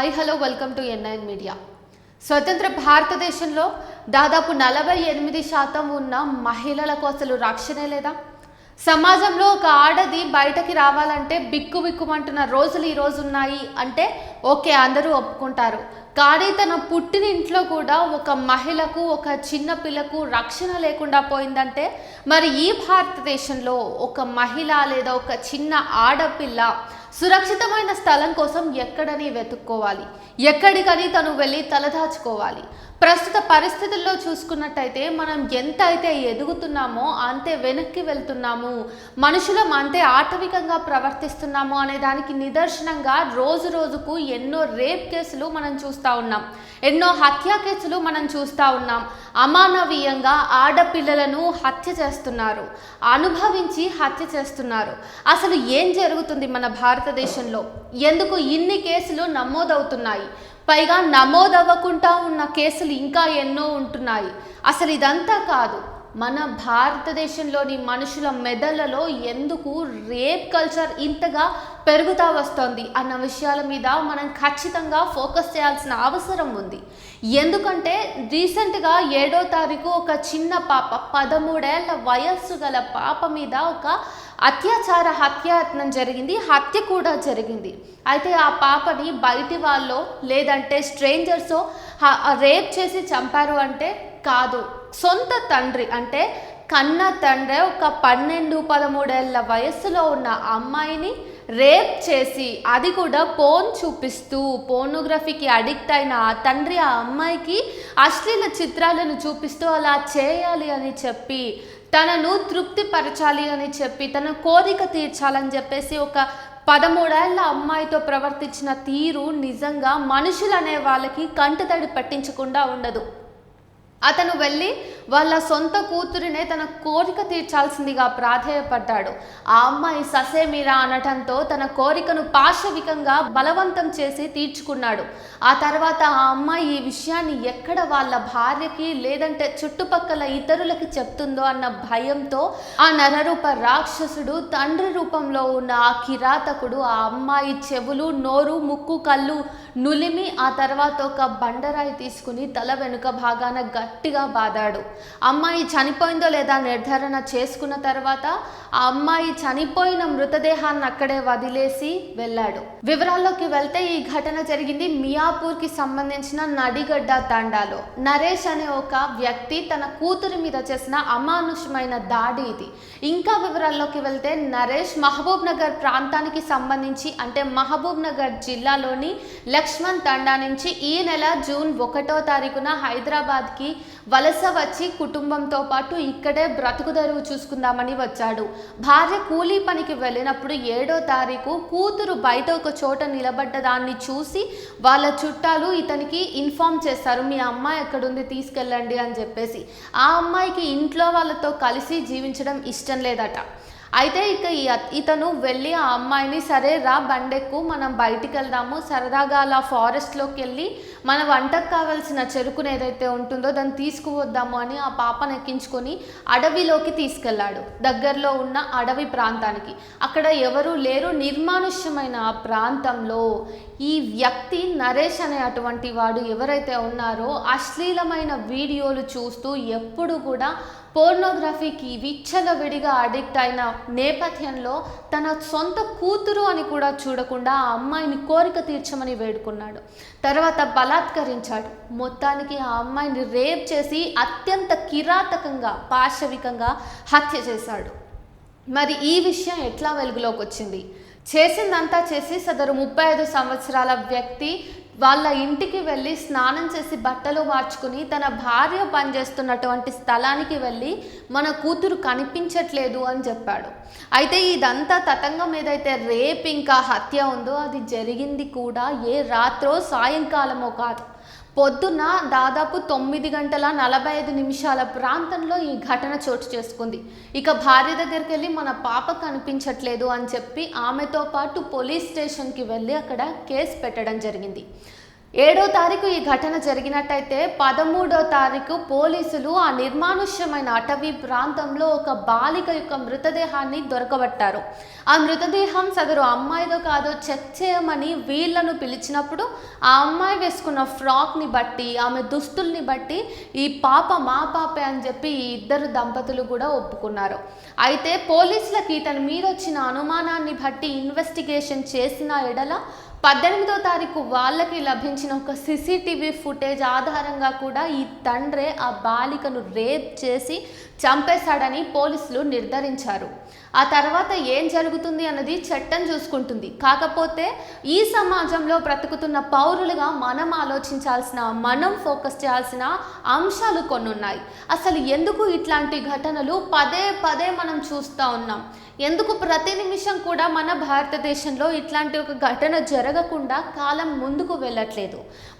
Hi hello welcome to NIN media. స్వతంత్ర భారతదేశంలో దాదాపు 48% ఉన్న మహిళలకు అసలు రక్షణే లేదా? సమాజంలో ఒక ఆడది బయటకి రావాలంటే బిక్కుబిక్కుమంటున్న రోజులు ఈ రోజు ఉన్నాయి అంటే ఓకే, అందరూ ఒప్పుకుంటారు. కానీ తన పుట్టిన ఇంట్లో కూడా ఒక మహిళకు, ఒక చిన్న పిల్లకు రక్షణ లేకుండా పోయిందంటే మరి ఈ భారతదేశంలో ఒక మహిళ లేదా ఒక చిన్న ఆడపిల్ల సురక్షితమైన స్థలం కోసం ఎక్కడని వెతుక్కోవాలి, ఎక్కడికని తను వెళ్ళి తలదాచుకోవాలి. ప్రస్తుత పరిస్థితుల్లో చూసుకున్నట్టయితే మనం ఎంత అయితే ఎదుగుతున్నామో అంతే వెనక్కి వెళ్తున్నాము, మనుషులం అంతే ఆటవికంగా ప్రవర్తిస్తున్నాము అనే దానికి నిదర్శనంగా రోజు రోజుకు ఎన్నో రేప్ కేసులు మనం చూస్తూ ఉన్నాం, ఎన్నో హత్యా కేసులు మనం చూస్తూ ఉన్నాం. అమానవీయంగా ఆడపిల్లలను హత్య చేస్తున్నారు, అనుభవించి హత్య చేస్తున్నారు. అసలు ఏం జరుగుతుంది మన భారతదేశంలో? ఎందుకు ఇన్ని కేసులు నమోదవుతున్నాయి? పైగా నమోదవ్వకుండా ఉన్న కేసులు ఇంకా ఎన్నో ఉంటున్నాయి. అసలు ఇదంతా కాదు, మన భారతదేశంలోని మనుషుల మెదళ్లలో ఎందుకు రేప్ కల్చర్ ఇంతగా పెరుగుతూ వస్తుంది అన్న విషయాల మీద మనం ఖచ్చితంగా ఫోకస్ చేయాల్సిన అవసరం ఉంది. ఎందుకంటే రీసెంట్గా 7వ తారీఖు ఒక చిన్న పాప, 13 ఏళ్ల వయస్సు గల పాప మీద ఒక అత్యాచార హత్యాయత్నం జరిగింది, హత్య కూడా జరిగింది. అయితే ఆ పాపని బయటి వాళ్ళు లేదంటే స్ట్రేంజర్స్ రేప్ చేసి చంపారు అంటే కాదు, సొంత తండ్రి అంటే కన్న తండ్రి ఒక 12-13 ఏళ్ల వయస్సులో ఉన్న అమ్మాయిని రేప్ చేసి, అది కూడా పోన్ చూపిస్తూ, పోర్నోగ్రఫీకి అడిక్ట్ అయిన ఆ తండ్రి ఆ అమ్మాయికి అశ్లీల చిత్రాలను చూపిస్తూ అలా చేయాలి అని చెప్పి, తనను తృప్తిపరచాలి అని చెప్పి, తన కోరిక తీర్చాలని చెప్పేసి ఒక 13 ఏళ్ల అమ్మాయితో ప్రవర్తించిన తీరు నిజంగా మనుషులు అనే వాళ్ళకి కంటతడి పట్టించకుండా ఉండదు. అతను వెళ్ళి వాళ్ళ సొంత కూతురినే తన కోరిక తీర్చాల్సిందిగా ప్రాధేయపడ్డాడు. ఆ అమ్మాయి ససేమిరా అనటంతో తన కోరికను పాశవికంగా బలవంతం చేసి తీర్చుకున్నాడు. ఆ తర్వాత ఆ అమ్మాయి ఈ విషయాన్ని ఎక్కడ వాళ్ళ భార్యకి లేదంటే చుట్టుపక్కల ఇతరులకి చెప్తుందో అన్న భయంతో ఆ నరరూప రాక్షసుడు, తండ్రి రూపంలో ఉన్న ఆ కిరాతకుడు ఆ అమ్మాయి చెవులు, నోరు, ముక్కు, కళ్ళు నులిమి ఆ తర్వాత ఒక బండరాయి తీసుకుని తల వెనుక భాగాన గట్టిగా బాదాడు. అమ్మాయి చనిపోయిందో లేదా నిర్ధారణ చేసుకున్న తర్వాత ఆ అమ్మాయి చనిపోయిన మృతదేహాన్ని అక్కడే వదిలేసి వెళ్ళాడు. వివరాల్లోకి వెళ్తే ఈ ఘటన జరిగింది మియాపూర్కి సంబంధించిన నడిగడ్డ తండాలో. నరేష్ అనే ఒక వ్యక్తి తన కూతురి మీద చేసిన అమానుషమైన దాడి ఇది. ఇంకా వివరాల్లోకి వెళ్తే నరేష్ మహబూబ్ నగర్ ప్రాంతానికి సంబంధించి అంటే మహబూబ్ నగర్ జిల్లాలోని లక్ష్మణ్ తండా నుంచి ఈ నెల జూన్ 1వ తారీఖున హైదరాబాద్కి వలస వచ్చి కుటుంబంతో పాటు ఇక్కడే బ్రతుకుదరువు చూసుకుందామని వచ్చాడు. భార్య కూలీ పనికి వెళ్ళినప్పుడు 7వ తారీఖు కూతురు బయట ఒక చోట నిలబడ్డ దాన్ని చూసి వాళ్ళ చుట్టాలు ఇతనికి ఇన్ఫార్మ్ చేస్తారు, మీ అమ్మాయి ఎక్కడుంది తీసుకెళ్ళండి అని చెప్పేసి. ఆ అమ్మాయికి ఇంట్లో వాళ్ళతో కలిసి జీవించడం ఇష్టం లేదట. అయితే ఇతను వెళ్ళి ఆ అమ్మాయిని సరే రా బండెక్కు, మనం బయటికి వెళ్దాము, సరదాగా అలా ఫారెస్ట్లోకి వెళ్ళి మన వంటకు కావాల్సిన చెరుకును ఏదైతే ఉంటుందో దాన్ని తీసుకువద్దాము అని ఆ పాపను ఎక్కించుకొని అడవిలోకి తీసుకెళ్లాడు. దగ్గరలో ఉన్న అడవి ప్రాంతానికి. అక్కడ ఎవరూ లేరు, నిర్మానుష్యమైన ఆ ప్రాంతంలో ఈ వ్యక్తి నరేష్ అనే అటువంటి వాడు ఎవరైతే ఉన్నారో అశ్లీలమైన వీడియోలు చూస్తూ ఎప్పుడు కూడా పోర్నోగ్రఫీకి విచ్చలవిడిగా అడిక్ట్ అయిన నేపథ్యంలో తన సొంత కూతురు అని కూడా చూడకుండా ఆ అమ్మాయిని కోరిక తీర్చమని వేడుకున్నాడు. తర్వాత బలాత్కరించాడు. మొత్తానికి ఆ అమ్మాయిని రేప్ చేసి అత్యంత కిరాతకంగా, పాశవికంగా హత్య చేశాడు. మరి ఈ విషయం ఎట్లా వెలుగులోకి వచ్చింది? చేసిందంతా చేసి సదరు 35 సంవత్సరాల వ్యక్తి వాళ్ళ ఇంటికి వెళ్ళి స్నానం చేసి బట్టలు మార్చుకుని తన భార్య పనిచేస్తున్నటువంటి స్థలానికి వెళ్ళి మన కూతురు కనిపించట్లేదు అని చెప్పాడు. అయితే ఇదంతా తతంగం ఏదైతే రేప్ ఇంకా హత్య ఉందో అది జరిగింది కూడా ఏ రాత్రో సాయంకాలమో కాదు, పొద్దున్న దాదాపు 9:45 ప్రాంతంలో ఈ ఘటన చోటు చేసుకుంది. ఇక భార్య దగ్గరికి వెళ్ళి మన పాప కనిపించట్లేదు అని చెప్పి ఆమెతో పాటు పోలీస్ స్టేషన్కి వెళ్ళి అక్కడ కేసు పెట్టడం జరిగింది. 7వ తారీఖు ఈ ఘటన జరిగినట్టయితే 13వ తారీఖు పోలీసులు ఆ నిర్మానుష్యమైన అటవీ ప్రాంతంలో ఒక బాలిక యొక్క మృతదేహాన్ని దొరకబట్టారు. ఆ మృతదేహం సదరు అమ్మాయిదో కాదో చెక్ చేయమని వీళ్లను పిలిచినప్పుడు ఆ అమ్మాయి వేసుకున్న ఫ్రాక్ని బట్టి, ఆమె దుస్తుల్ని బట్టి ఈ పాప మా పాపే అని చెప్పి ఈ ఇద్దరు దంపతులు కూడా ఒప్పుకున్నారు. అయితే పోలీసులకి ఇతని మీద వచ్చిన అనుమానాన్ని బట్టి ఇన్వెస్టిగేషన్ చేసిన ఎడల 18వ తారీఖు వాళ్ళకి లభించిన ఒక సీసీటీవీ ఫుటేజ్ ఆధారంగా కూడా ఈ తండ్రే ఆ బాలికను రేప్ చేసి చంపేశాడని పోలీసులు నిర్ధారించారు. ఆ తర్వాత ఏం జరుగుతుంది అన్నది చట్టం చూసుకుంటుంది. కాకపోతే ఈ సమాజంలో బ్రతుకుతున్న పౌరులుగా మనం ఆలోచించాల్సిన, మనం ఫోకస్ చేయాల్సిన అంశాలు కొన్ని ఉన్నాయి. అసలు ఎందుకు ఇట్లాంటి ఘటనలు పదే పదే మనం చూస్తూ ఉన్నాం? ఎందుకు ప్రతి నిమిషం కూడా మన భారతదేశంలో ఇట్లాంటి ఒక ఘటన జరగకుండా కాలం ముందుకు వెళ్ళట్లేదు?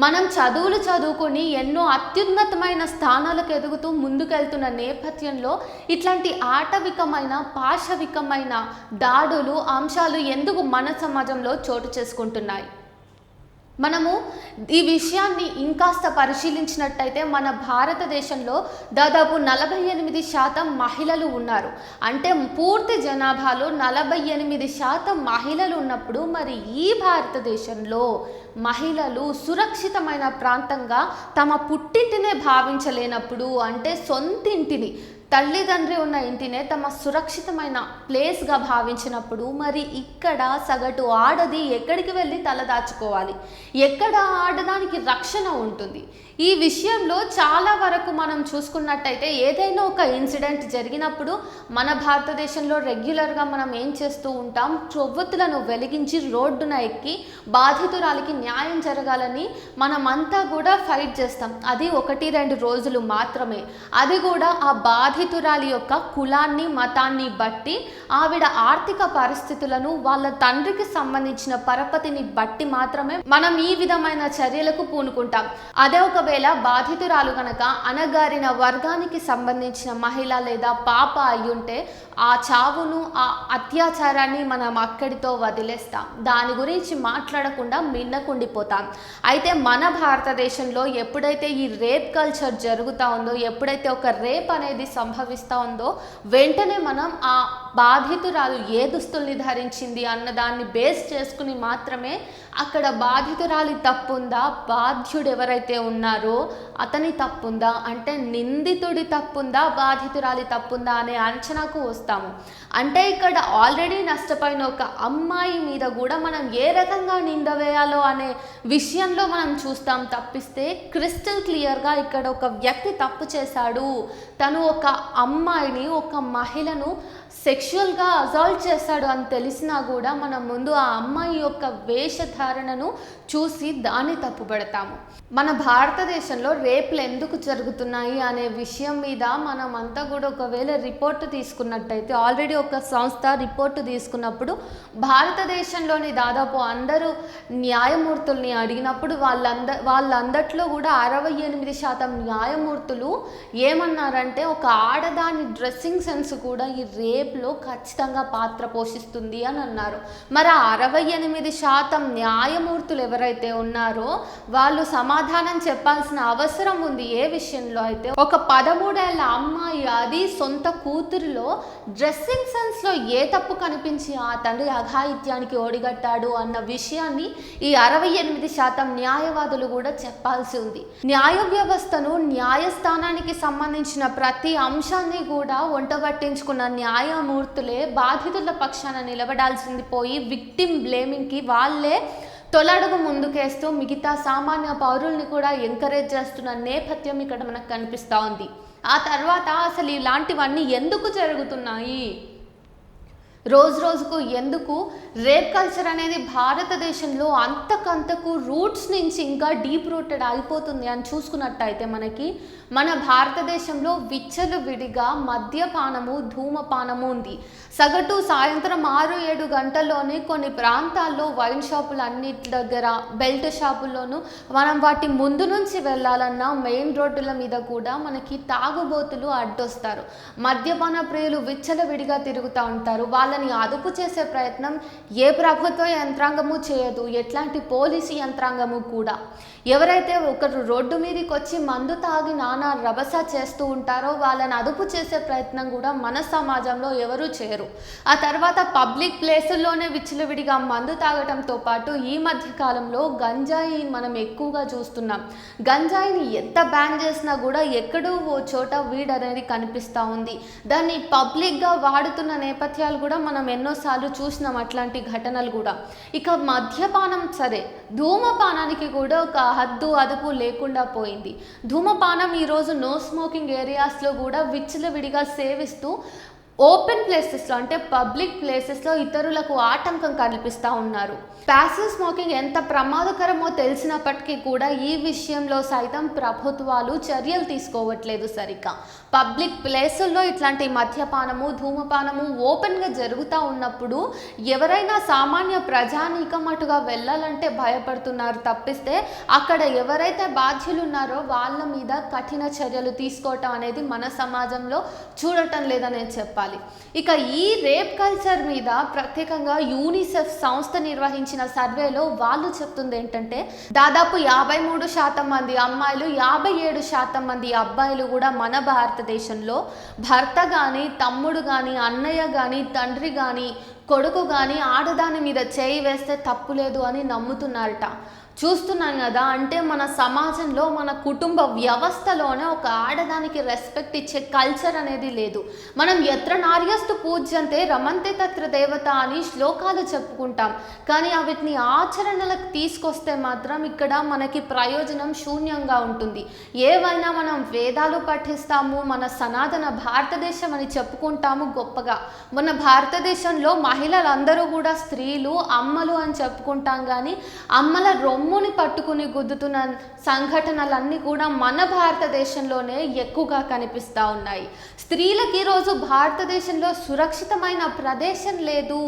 మనం చదువులు చదువుకొని ఎన్నో అత్యున్నతమైన స్థానాలకు ఎదుగుతూ ముందుకెళ్తున్న నేపథ్యంలో ఇట్లాంటి ఆటవికమైన, పాశవికమైన దాడులు, అంశాలు ఎందుకు మన సమాజంలో చోటు చేసుకుంటున్నాయి? మనము ఈ విషయాన్ని ఇంకాస్త పరిశీలించినట్టయితే మన భారతదేశంలో దాదాపు 48% మహిళలు ఉన్నారు. అంటే పూర్తి జనాభాలో 48% మహిళలు ఉన్నప్పుడు మరి ఈ భారతదేశంలో మహిళలు సురక్షితమైన ప్రాంతంగా తమ పుట్టింటినే భావించలేనప్పుడు, అంటే సొంతింటిని, తల్లిదండ్రి ఉన్న ఇంటినే తమ సురక్షితమైన ప్లేస్గా భావించినప్పుడు మరి ఇక్కడ సగటు ఆడది ఎక్కడికి వెళ్ళి తలదాచుకోవాలి? ఎక్కడ ఆడదానికి రక్షణ ఉంటుంది? ఈ విషయంలో చాలా వరకు మనం చూసుకున్నట్టయితే ఏదైనా ఒక ఇన్సిడెంట్ జరిగినప్పుడు మన భారతదేశంలో రెగ్యులర్గా మనం ఏం చేస్తూ ఉంటాం? కొవ్వొత్తులను వెలిగించి రోడ్డున ఎక్కి బాధితురాలికి న్యాయం జరగాలని మనమంతా కూడా ఫైట్ చేస్తాం. అది 1-2 రోజులు మాత్రమే. అది కూడా ఆ బాధితురాలి యొక్క కులాన్ని, మతాన్ని బట్టి, ఆవిడ ఆర్థిక పరిస్థితులను, వాళ్ళ తండ్రికి సంబంధించిన పరపతిని బట్టి మాత్రమే మనం ఈ విధమైన చర్యలకు పూనుకుంటాం. అదే ఒకవేళ బాధితురాలు కనుక అణగారిన వర్గానికి సంబంధించిన మహిళ లేదా పాప అయ్యుంటే ఆ చావును, ఆ అత్యాచారాన్ని మనం అక్కడితో వదిలేస్తాం. దాని గురించి మాట్లాడకుండా మిన్నకుండిపోతాం. అయితే మన భారతదేశంలో ఎప్పుడైతే ఈ రేప్ కల్చర్ జరుగుతూ ఉందో, ఎప్పుడైతే ఒక రేప్ అనేది సంభవిస్తూ ఉందో, వెంటనే మనం ఆ బాధితురాలు ఏ దుస్తుల్ని ధరించింది అన్నదాన్ని బేస్ చేసుకుని మాత్రమే అక్కడ బాధితురాలి తప్పుందా, బాధ్యుడు ఎవరైతే ఉన్నారో అతని తప్పుందా, అంటే నిందితుడి తప్పుందా, బాధితురాలి తప్పుందా అనే అంచనాకు వస్తాము. అంటే ఇక్కడ ఆల్రెడీ నష్టపోయిన ఒక అమ్మాయి మీద కూడా మనం ఏ రకంగా నింద వేయాలో అనే విషయంలో మనం చూస్తాం తప్పిస్తే, క్రిస్టల్ క్లియర్గా ఇక్కడ ఒక వ్యక్తి తప్పు చేశాడు, తను ఒక అమ్మాయిని, ఒక మహిళను సెక్షువల్గా అసాల్ట్ చేశాడు అని తెలిసినా కూడా మనం ముందు ఆ అమ్మాయి యొక్క వేషధారణను చూసి దాన్ని తప్పుపడతాము. మన భారతదేశంలో రేపులు ఎందుకు జరుగుతున్నాయి అనే విషయం మీద మనం అంతా కూడా ఒకవేళ రిపోర్టు తీసుకున్నట్టయితే, ఆల్రెడీ ఒక సంస్థ రిపోర్టు తీసుకున్నప్పుడు భారతదేశంలోని దాదాపు అందరూ న్యాయమూర్తుల్ని అడిగినప్పుడు వాళ్ళందట్లో కూడా 68% న్యాయమూర్తులు ఏమన్నారంటే ఒక ఆడదాని డ్రెస్సింగ్ సెన్స్ కూడా ఈ రేప్లో ఖచ్చితంగా పాత్ర పోషిస్తుంది అని అన్నారు. మరి 68% న్యాయమూర్తులు ఎవరైతే ఉన్నారో వాళ్ళు సమాధానం చెప్పాల్సిన అవసరం ఉంది. ఏ విషయంలో అయితే ఒక 13 ఏళ్ల అమ్మాయి, అది సొంత కూతురిలో డ్రెస్సింగ్ సెన్స్లో ఏ తప్పు కనిపించి ఆ తండ్రి అఘాయిత్యానికి ఓడిగట్టాడు అన్న విషయాన్ని ఈ 68% న్యాయవాదులు కూడా చెప్పాల్సి ఉంది. న్యాయ వ్యవస్థను, న్యాయస్థానానికి సంబంధించిన ప్రతి అంశాన్ని కూడా వంటబట్టించుకున్న న్యాయమూర్తులే బాధితుల పక్షాన నిలబడాల్సింది పోయి విక్టిమ్ బ్లేమింగ్కి వాళ్ళే తొలడుగు ముందుకేస్తూ మిగతా సామాన్య పౌరుల్ని కూడా ఎంకరేజ్ చేస్తున్న నేపథ్యం ఇక్కడ మనకు కనిపిస్తూ ఉంది. ఆ తర్వాత అసలు ఇలాంటివన్నీ ఎందుకు జరుగుతున్నాయి, రోజు రోజుకు ఎందుకు రేప్ కల్చర్ అనేది భారతదేశంలో అంతకంతకు రూట్స్ నుంచి ఇంకా డీప్ రూటెడ్ అయిపోతుంది అని చూసుకున్నట్టయితే మన భారతదేశంలో విచ్చలవిడిగా మద్యపానము, ధూమపానము ఉంది. సగటు సాయంత్రం 6-7 గంటల్లోనే కొన్ని ప్రాంతాల్లో వైన్ షాపులు అన్నిటి దగ్గర, బెల్ట్ షాపుల్లోనూ మనం వాటి ముందు నుంచి వెళ్ళాలన్నా మెయిన్ రోడ్డుల మీద కూడా మనకి తాగుబోతులు అడ్డొస్తారు. మద్యపాన ప్రియులు విచ్చలవిడిగా తిరుగుతూ ఉంటారు. వాళ్ళ వాళ్ళని అదుపు చేసే ప్రయత్నం ఏ ప్రభుత్వ యంత్రాంగము చేయదు, ఎట్లాంటి పోలీసు యంత్రాంగము కూడా. ఎవరైతే ఒకరు రోడ్డు మీదకి వచ్చి మందు తాగి నానా రభస చేస్తూ ఉంటారో వాళ్ళని అదుపు చేసే ప్రయత్నం కూడా మన సమాజంలో ఎవరూ చేయరు. ఆ తర్వాత పబ్లిక్ ప్లేసుల్లోనే విచ్చలవిడిగా మందు తాగటంతో పాటు ఈ మధ్య కాలంలో గంజాయి మనం ఎక్కువగా చూస్తున్నాం. గంజాయిని ఎంత బ్యాన్ చేసినా కూడా ఎక్కడో ఓ చోట వీడ్ అనేది కనిపిస్తూ ఉంది. దాన్ని పబ్లిక్గా వాడుతున్న నేపథ్యాలు కూడా మనం ఎన్నోసార్లు చూసినాం, అట్లాంటి ఘటనలు కూడా. ఇక మద్యపానం సరే, ధూమపానానికి కూడా ఒక హద్దు అదుపు లేకుండా పోయింది. ధూమపానం ఈరోజు నో స్మోకింగ్ ఏరియాస్లో కూడా విచ్చలవిడిగా సేవిస్తూ ఓపెన్ ప్లేసెస్లో అంటే పబ్లిక్ ప్లేసెస్లో ఇతరులకు ఆటంకం కల్పిస్తూ ఉన్నారు. ప్యాసివ్ స్మోకింగ్ ఎంత ప్రమాదకరమో తెలిసినప్పటికీ కూడా ఈ విషయంలో సైతం ప్రభుత్వాలు చర్యలు తీసుకోవట్లేదు సరిగ్గా. పబ్లిక్ ప్లేసుల్లో ఇట్లాంటి మద్యపానము ధూమపానము ఓపెన్గా జరుగుతూ ఉన్నప్పుడు ఎవరైనా సామాన్య ప్రజానీకం అటుగా వెళ్ళాలంటే భయపడుతున్నారు తప్పిస్తే అక్కడ ఎవరైతే బాధ్యులు ఉన్నారో వాళ్ళ మీద కఠిన చర్యలు తీసుకోవటం అనేది మన సమాజంలో చూడటం లేదని చెప్పాలి. ఇక ఈ రేప్ కల్చర్ మీద ప్రత్యేకంగా యూనిసెఫ్ సంస్థ నిర్వహించిన సర్వేలో వాళ్ళు చెప్తుంది ఏంటంటే దాదాపు 53% మంది అమ్మాయిలు 57% మంది అబ్బాయిలు కూడా మన భారతదేశంలో భర్త కానీ తమ్ముడు కానీ అన్నయ్య కానీ తండ్రి కానీ కొడుకు కానీ ఆడదాని మీద చేయి వేస్తే తప్పు లేదు అని నమ్ముతున్నారట. చూస్తున్నాం కదా, అంటే మన సమాజంలో మన కుటుంబ వ్యవస్థలోనే ఒక ఆడదానికి రెస్పెక్ట్ ఇచ్చే కల్చర్ అనేది లేదు. మనం ఎత్ర నార్యస్తు పూజ్యంతే రమంతే తత్ర దేవత అని శ్లోకాలు చెప్పుకుంటాం, కానీ వీటిని ఆచరణలకు తీసుకొస్తే మాత్రం ఇక్కడ మనకి ప్రయోజనం శూన్యంగా ఉంటుంది. ఏవైనా మనం వేదాలు పఠిస్తాము, మన సనాతన భారతదేశం అని చెప్పుకుంటాము గొప్పగా. మన భారతదేశంలో మహిళలందరూ కూడా స్త్రీలు అమ్మలు అని చెప్పుకుంటాం, కానీ అమ్మల రొమ్ముని పట్టుకుని గుద్దుతున్న సంఘటనలన్నీ కూడా మన భారతదేశంలోనే ఎక్కువగా కనిపిస్తూ ఉన్నాయి. స్త్రీలకు ఈరోజు భారతదేశంలో సురక్షితమైన ప్రదేశం లేదు,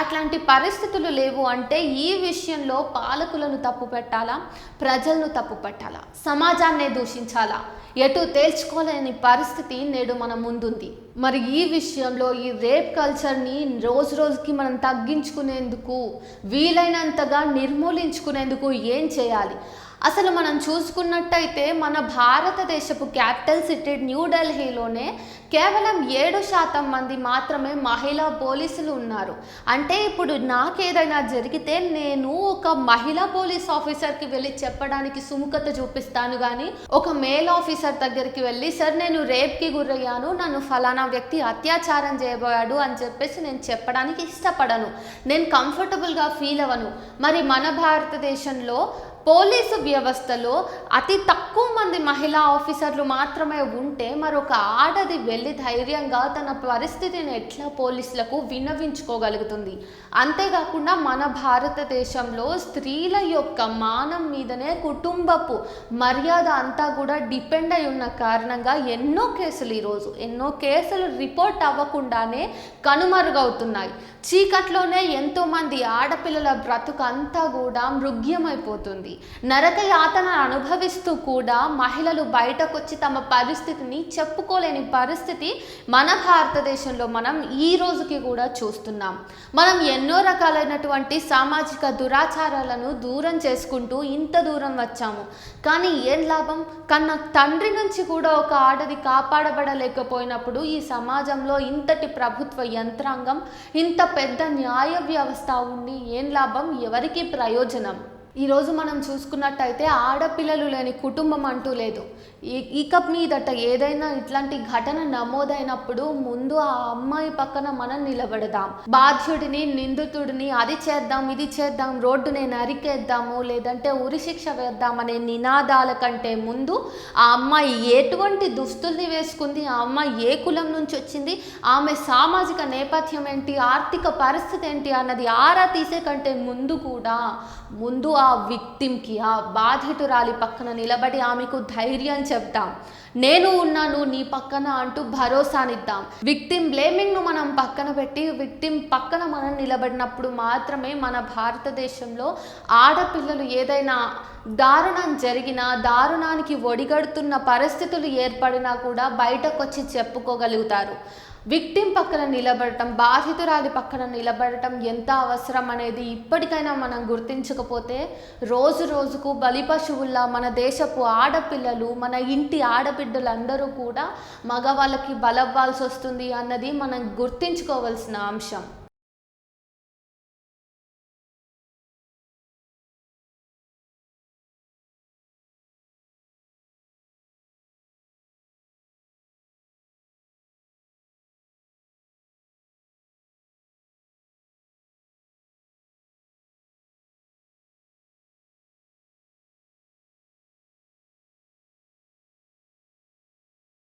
అట్లాంటి పరిస్థితులు లేవు అంటే ఈ విషయంలో పాలకులను తప్పు పెట్టాలా, ప్రజలను తప్పు పెట్టాలా, సమాజాన్నే దూషించాలా, ఎటు తేల్చుకోలేని పరిస్థితి నేడు మన ముందుంది. మరి ఈ విషయంలో ఈ రేప్ కల్చర్ని రోజు రోజుకి మనం తగ్గించుకునేందుకు, వీలైనంతగా నిర్మూలించుకునేందుకు ఏం చేయాలి? అసలు మనం చూసుకున్నట్టయితే మన భారతదేశపు క్యాపిటల్ సిటీ న్యూఢిల్లీలోనే కేవలం 7% మంది మాత్రమే మహిళా పోలీసులు ఉన్నారు. అంటే ఇప్పుడు నాకేదైనా జరిగితే నేను ఒక మహిళా పోలీస్ ఆఫీసర్కి వెళ్ళి చెప్పడానికి సుముఖత చూపిస్తాను, కానీ ఒక మేల్ ఆఫీసర్ దగ్గరికి వెళ్ళి సార్ నేను రేప్కి గురయ్యాను, నన్ను ఫలానా వ్యక్తి అత్యాచారం చేయబోయాడు అని చెప్పేసి నేను చెప్పడానికి ఇష్టపడను, నేను కంఫర్టబుల్గా ఫీల్ అవ్వను. మరి మన భారతదేశంలో పోలీసు వ్యవస్థలో అతి తక్కువ మంది మహిళా ఆఫీసర్లు మాత్రమే ఉంటే మరొక ఆడది వెళ్ళి ధైర్యంగా తన పరిస్థితిని ఎట్లా పోలీసులకు విన్నవించుకోగలుగుతుంది? అంతేకాకుండా మన భారతదేశంలో స్త్రీల యొక్క మానం మీదనే కుటుంబపు మర్యాద అంతా కూడా డిపెండ్ అయి ఉన్న కారణంగా ఎన్నో కేసులు రిపోర్ట్ అవ్వకుండానే కనుమరుగవుతున్నాయి. చీకట్లోనే ఎంతోమంది ఆడపిల్లల బ్రతుకు అంతా కూడా మృగ్యమైపోతుంది. నరక యాతన అనుభవిస్తూ కూడా మహిళలు బయటకొచ్చి తమ పరిస్థితిని చెప్పుకోలేని పరిస్థితి మన భారతదేశంలో మనం ఈ రోజుకి కూడా చూస్తున్నాం. మనం ఎన్నో రకాలైనటువంటి సామాజిక దురాచారాలను దూరం చేసుకుంటూ ఇంత దూరం వచ్చాము, కానీ ఏం లాభం? కన్నా తండ్రి నుంచి కూడా ఒక ఆడది కాపాడబడలేకపోయినప్పుడు ఈ సమాజంలో ఇంతటి ప్రభుత్వ యంత్రాంగం, ఇంత పెద్ద న్యాయ వ్యవస్థ ఉండి ఏం లాభం? ఎవరికి ప్రయోజనం? ఈరోజు మనం చూసుకున్నట్టయితే ఆడపిల్లలు లేని కుటుంబం అంటూ లేదు. ఇక మీదట ఏదైనా ఇట్లాంటి ఘటన నమోదైనప్పుడు ముందు ఆ అమ్మాయి పక్కన మనం నిలబడదాం. బాధ్యుడిని, నిందితుడిని అది చేద్దాం ఇది చేద్దాం, రోడ్డుని నరికేద్దాము, లేదంటే ఉరిశిక్ష వేద్దాం అనే నినాదాల కంటే ముందు ఆ అమ్మాయి ఎటువంటి దుస్తుల్ని వేసుకుంది, ఆ అమ్మాయి ఏ కులం నుంచి వచ్చింది, ఆమె సామాజిక నేపథ్యం ఏంటి, ఆర్థిక పరిస్థితి ఏంటి అన్నది ఆరా తీసే కంటే ముందు ఆ విక్టిమ్కి, ఆ బాధితురాలి పక్కన నిలబడి ఆమెకు ధైర్యం చెప్తాం. నేను ఉన్నాను నీ పక్కన అంటూ భరోసానిద్దాం. విక్టిమ్ బ్లేమింగ్ను మనం పక్కన పెట్టి విక్టిమ్ పక్కన మనం నిలబడినప్పుడు మాత్రమే మన భారతదేశంలో ఆడపిల్లలు ఏదైనా దారుణం జరిగినా, దారుణానికి ఒడిగడుతున్న పరిస్థితులు ఏర్పడినా కూడా బయటకు వచ్చి చెప్పుకోగలుగుతారు. విక్టిమ్ పక్కన నిలబడటం, బాధితురాలి పక్కన నిలబడటం ఎంత అవసరం అనేది ఇప్పటికైనా మనం గుర్తించకపోతే రోజు రోజుకు బలి పశువుల్లా మన దేశపు ఆడపిల్లలు, మన ఇంటి ఆడబిడ్డలందరూ కూడా మగవాళ్ళకి బలవ్వాల్సి వస్తుంది అన్నది మనం గుర్తించుకోవాల్సిన అంశం.